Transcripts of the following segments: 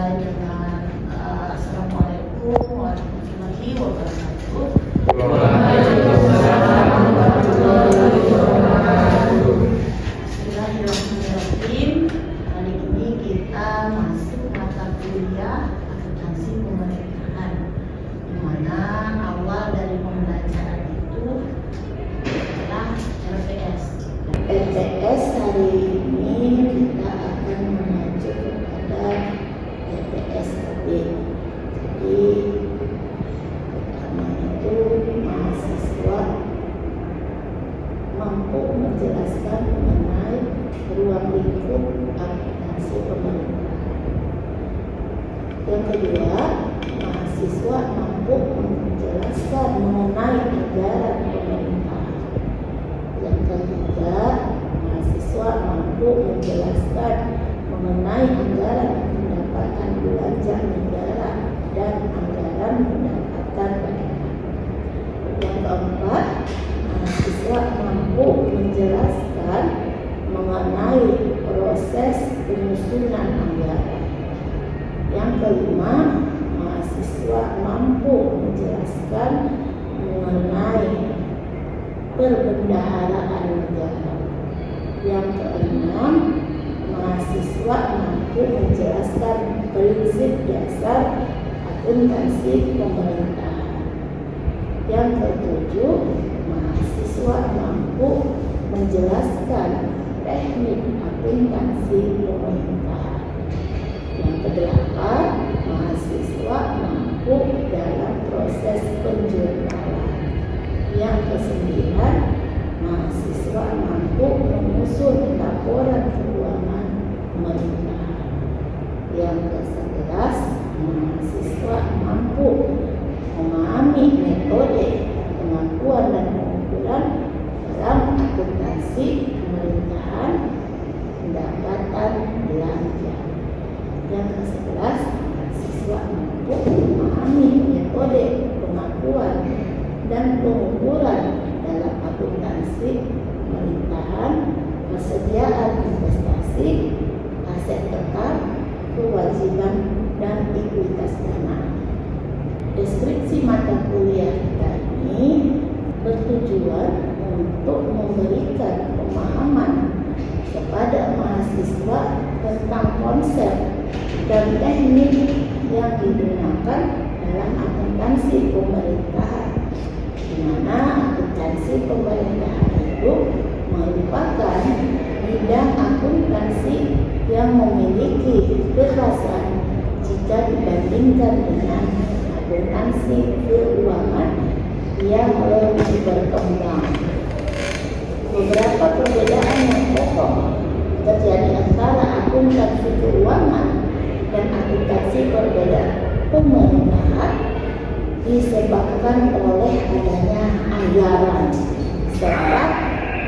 dimulai dengan Assalamualaikum warahmatullahi wabarakatuh. Bismillahirrahmanirrahim. Kali ini kita masuk mata kuliah akuntansi pemerintahan, di mana awal dari pembelajaran itu adalah LPS. LPS hari ini kita akan mengacu kepada LPS KB. Jadi pertama itu mahasiswa mampu menjelaskan mengenai ruang lingkup akuntansi pemerintahan. Yang kedua, mahasiswa mampu menjelaskan mengenai anggaran pemerintahan. Yang ketiga, mahasiswa mampu menjelaskan mengenai anggaran pendapatan belanja negara dan anggaran pendapatan daerah. Yang keempat, mahasiswa mampu menjelaskan mengenai proses penyusunan anggaran. Yang kelima, mahasiswa mampu menjelaskan mengenai perbendaharaan negara. Yang keenam, mahasiswa mampu menjelaskan prinsip dasar akuntansi pemerintahan. Yang ketujuh, mahasiswa mampu menjelaskan teknik akuntansi pemerintahan. Yang kedelapan, mahasiswa mampu dalam proses penjurnalan. Yang kesembilan, mahasiswa mampu menyusun laporan keuangan pemerintahan. Yang ke-11, mahasiswa mampu memahami metode pengakuan dan pengumpulan dalam akuntansi pemerintahan pendapatan belanja. Yang ke-11, mahasiswa mampu memahami metode pengakuan dan pengumpulan dalam akuntansi pemerintahan, persediaan investasi, aset tetap, kewajiban, dan ekuitas dana. Deskripsi mata kuliah kita ini bertujuan untuk memberikan pemahaman kepada mahasiswa tentang konsep dan teknik yang digunakan dalam akuntansi pemerintahan, di mana akuntansi pemerintahan itu merupakan bidang akuntansi yang memiliki kekhasan jika dibandingkan dengan akuntansi keuangan yang lebih berkembang. Beberapa perbedaan yang pokok terjadi antara akuntansi keuangan dan akuntansi pemerintahan disebabkan oleh adanya anggaran serta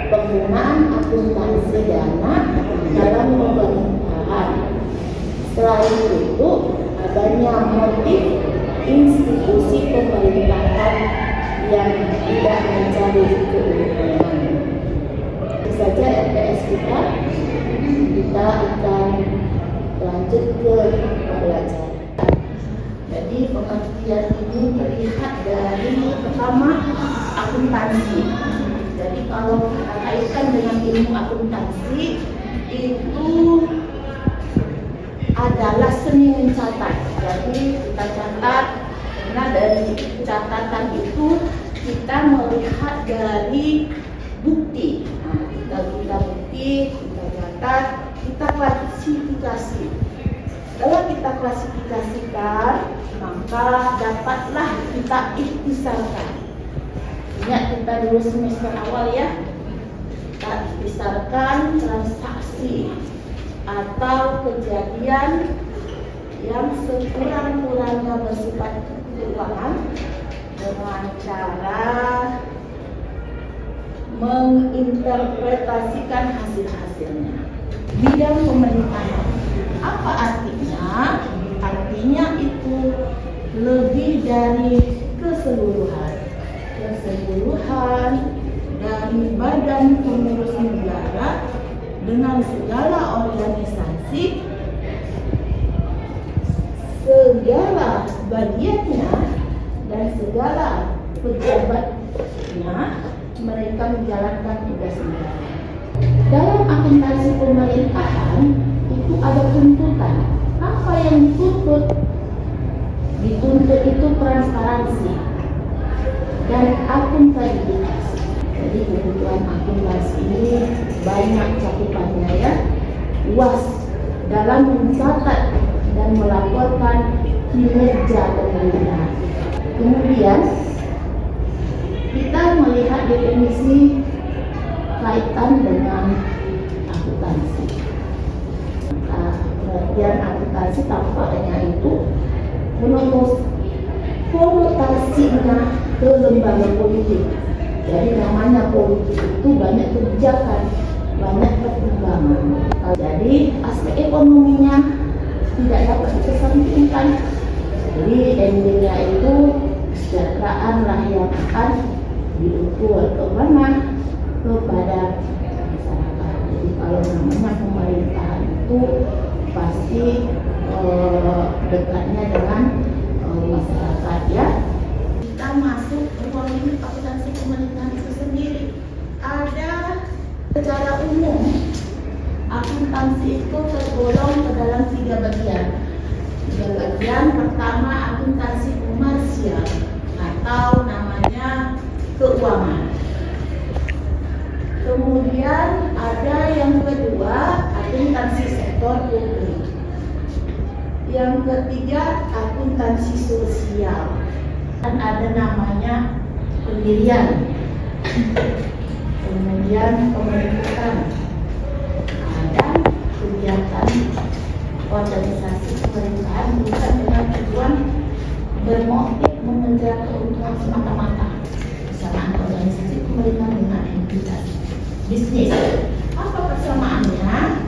penggunaan akuntansi dana dalam pemerintahan. Selain itu, adanya motif institusi pemerintahan yang tidak mencari keuntungan. Itu saja LPS kita akan lanjut ke pembelajaran. Jadi pengertian ini terlihat dari pertama akuntansi. Jadi kalau kita kaitkan dengan ilmu akuntansi itu adalah seni mencatat. Jadi kita catat, karena dari catatan itu kita melihat dari bukti. Nah, kita bukti, kita catat, kita klasifikasi. Setelah kita klasifikasikan, maka dapatlah kita ikhtisarkan. Ingat kita dulu semester awal ya, kita ikhtisarkan transaksi atau kejadian yang sekurang-kurangnya bersifat keuangan dengan cara menginterpretasikan hasil-hasilnya. Bidang pemerintahan, apa artinya? Artinya itu lebih dari keseluruhan dari badan pengurus negara dengan segala organisasi bagiannya dan segala pejabatnya mereka menjalankan tugas negara. Dalam akuntansi pemerintahan itu ada tuntutan. Apa yang dituntut? Dituntut itu transparansi dan akuntabilitas. Jadi kebutuhan akuntansi ini banyak cakupannya ya, luas dalam mencatat dan melaporkan kinerja pemerintahan. Kemudian kita melihat definisi kaitan dengan akuntansi. Pengertian akuntansi tampaknya itu konotasinya ke lembaga politik. Jadi namanya politik itu banyak kebijakan, banyak pertimbangan. Jadi aspek ekonominya tidak dapat dikesampingkan. Jadi endingnya itu kesejahteraan rakyat akan diukur kemana? Kepada masyarakat. Jadi kalau namanya pemerintahan itu pasti dekatnya dengan masyarakat ya. Kita masuk ruang ini akuntansi pemerintahan itu sendiri. Ada secara umum akuntansi itu tergolong ke dalam 3 bagian. 3 bagian pertama akuntansi komersial atau namanya keuangan. Kemudian ada yang kedua akuntansi sektor publik. Yang ketiga akuntansi sosial. Dan ada namanya pendirian. Kemudian pembentukan. Ada kegiatan organisasi pemerintahan bukan dengan tujuan bermotif mengejar keuntungan semata-mata. Persamaan organisasi pemerintahan dengan entitas bisnis. Apa persamaannya?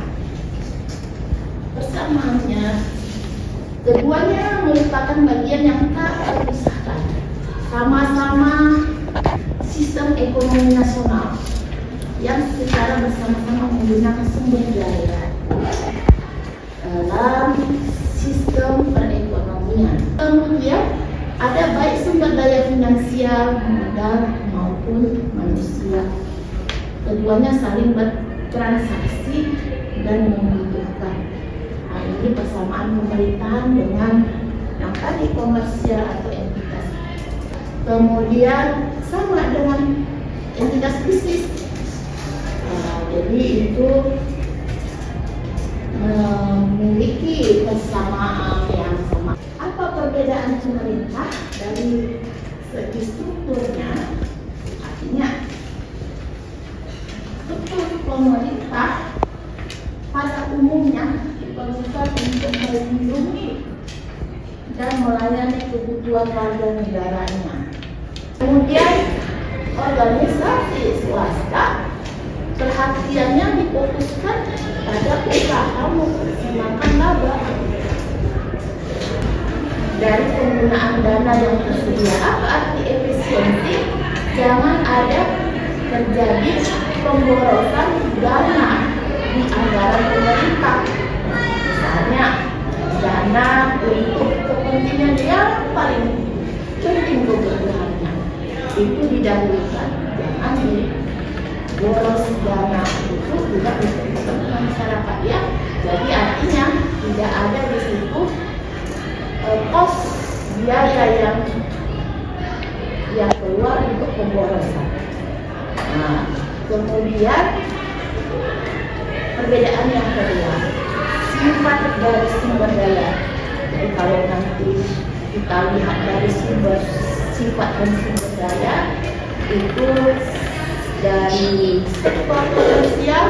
Persamaannya keduanya merupakan bagian yang tak terpisahkan. Sama-sama sistem ekonomi nasional yang secara bersama-sama menggunakan sumber daya dalam sistem perekonomian. Kemudian ada baik sumber daya finansial, modal maupun manusia. Keduanya saling bertransaksi dan membutuhkan. Nah, ini persamaan pemerintahan dengan yang tadi komersial atau entitas. Kemudian sama dengan entitas bisnis. Jadi itu memiliki persamaan yang sama. Apa perbedaan pemerintah dari segi strukturnya? Artinya struktur pemerintah pada umumnya diperlukan untuk melindungi dan melayani kebutuhan warga negaranya. Kemudian organisasi swasta perhatiannya difokuskan pada usaha memaksimalkan laba dari penggunaan dana yang tersedia. Apa arti efisiensi? Jangan ada terjadi pemborosan dana di anggaran pemerintah. Misalnya dana untuk kepentingan yang paling penting kebutuhannya itu didahulukan. Jangan boros dana itu juga untuk kepentingan masyarakat ya. Jadi artinya tidak ada di situ kos biaya yang keluar untuk pemborosan. Nah, kemudian perbedaan yang kedua, sifat dari sumber daya. Jadi kalau nanti kita lihat dari sifat dan sumber daya itu dari sektor komersial,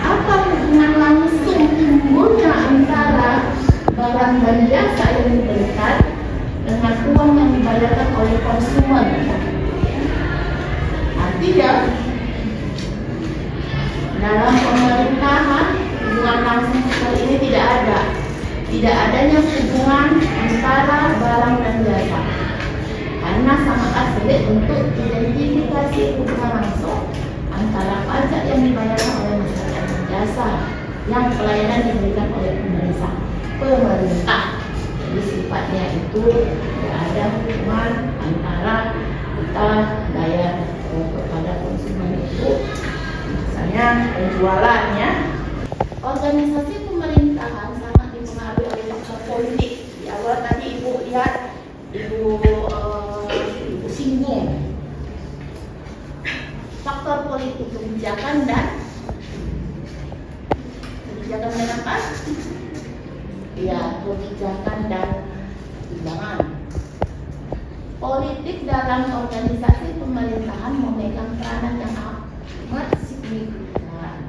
apa hubungan langsung timbulnya antara barang dan jasa yang diberikan dengan uang yang dibayarkan oleh konsumen? Artinya dalam pemerintahan hubungan langsung seperti ini tidak ada. Tidak adanya hubungan antara barang dan jasa. Karena sangatlah sulit untuk identifikasi hubungan langsung antara pajak yang dibayarkan oleh masyarakat dan jasa yang pelayanan diberikan oleh pemerintah. Jadi sifatnya itu tidak ada hubungan antara kita bayar kepada konsumen itu, misalnya penjualan ya. Organisasi pemerintahan sangat dipengaruhi oleh faktor politik. Di awal tadi Ibu lihat, Ibu singgung faktor politik, kebijakan dan apa? Ya, kebijakan dan timbangan. Politik dalam organisasi pemerintahan memegang peranan yang amat signifikan.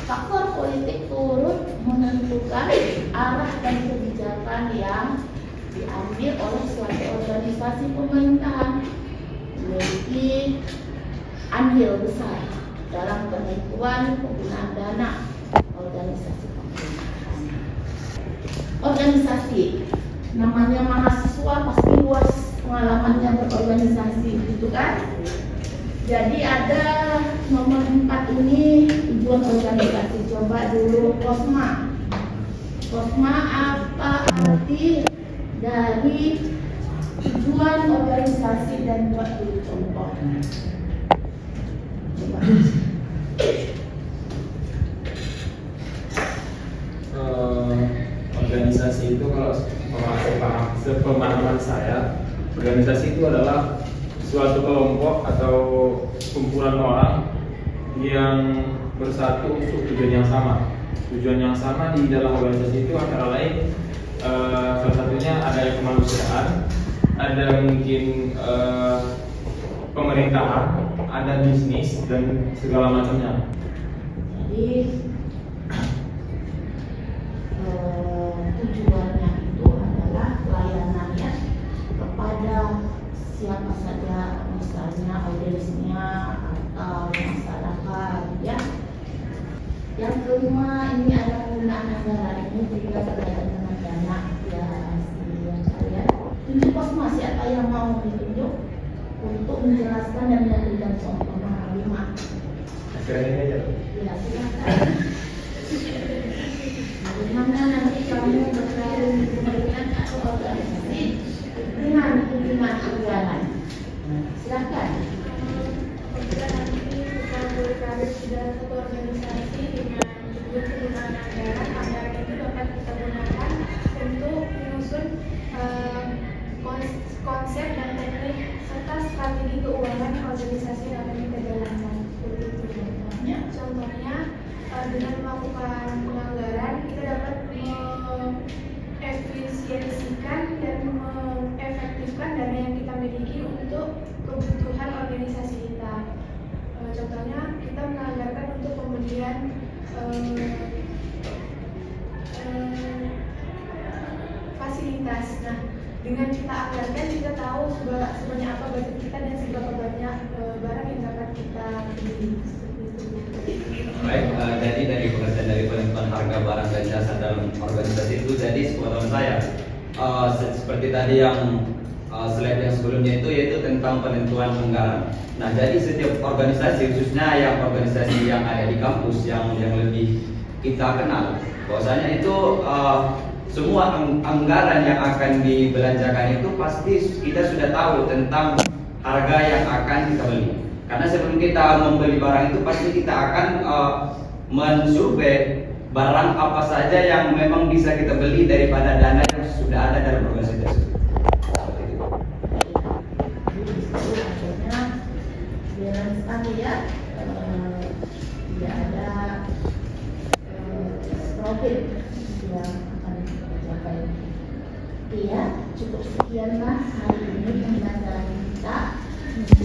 Faktor politik turut menentukan arah dan kebijakan yang diambil oleh suatu organisasi pemerintahan, memiliki andil besar dalam penentuan penggunaan dana organisasi pemerintahan. Organisasi, namanya mahasiswa pasti luas pengalamannya berorganisasi, gitu kan? Jadi ada nomor 4 ini tujuan organisasi. Coba dulu KOSMA. KOSMA apa arti dari tujuan organisasi dan buat dulu contoh. Coba. Organisasi itu kalau sepemahaman saya, organisasi itu adalah suatu kelompok atau kumpulan orang yang bersatu untuk tujuan yang sama. Tujuan yang sama di dalam organisasi itu antara lain salah satunya ada yang kemanusiaan, ada mungkin pemerintahan, ada bisnis dan segala macamnya. Jadi tujuannya itu adalah pelayanannya kepada siapa saja, misalnya audiensnya atau masyarakat ya. Yang kelima ini ada penggunaan anggaran, ini juga berkaitan dengan dana ya kalian. Tunjuk KOSMA, siapa yang mau ditunjuk untuk menjelaskan dan memberikan contoh nomor 5. Akhirnya aja. Ya silakan. Bagaimana nanti kamu bergabung dengan atau organisasi dengan penggunaan anggaran? Silakan. Apabila nanti kita berkarir di dalam satu organisasi dengan tujuan penggunaan anggaran itu dapat kita gunakan untuk menyusun konsep dan teknik serta strategi keuangan organisasi yang akan kita jalankan. Seperti itu contohnya. Dengan melakukan penganggaran kita dapat mengefisiensikan dan mengefektifkan dana yang kita miliki untuk kebutuhan organisasi kita. Contohnya kita menganggarkan untuk pembelian fasilitas. Nah, dengan kita anggarkan kita tahu sebanyak apa budget kita dan seberapa banyak barang yang dapat kita beli. Baik, jadi dari pengertian dari penentuan harga barang dan jasa dalam organisasi itu, jadi sepengetahuan saya seperti tadi yang slide yang sebelumnya itu yaitu tentang penentuan anggaran. Nah, jadi setiap organisasi, khususnya yang organisasi yang ada di kampus yang lebih kita kenal, bahwasanya itu semua anggaran yang akan dibelanjakan itu pasti kita sudah tahu tentang harga yang akan kita beli. Karena sebelum kita membeli barang itu pasti kita akan mensurvei barang apa saja yang memang bisa kita beli daripada dana yang sudah ada dalam organisasi tersebut. Biar sekali ya, tidak ada profit yang akan kita capai. Iya, cukup sekianlah hari ini pembelajaran kita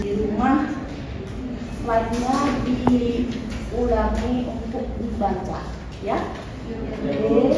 di rumah. Slide-nya diulangi untuk dibaca ya. Oke.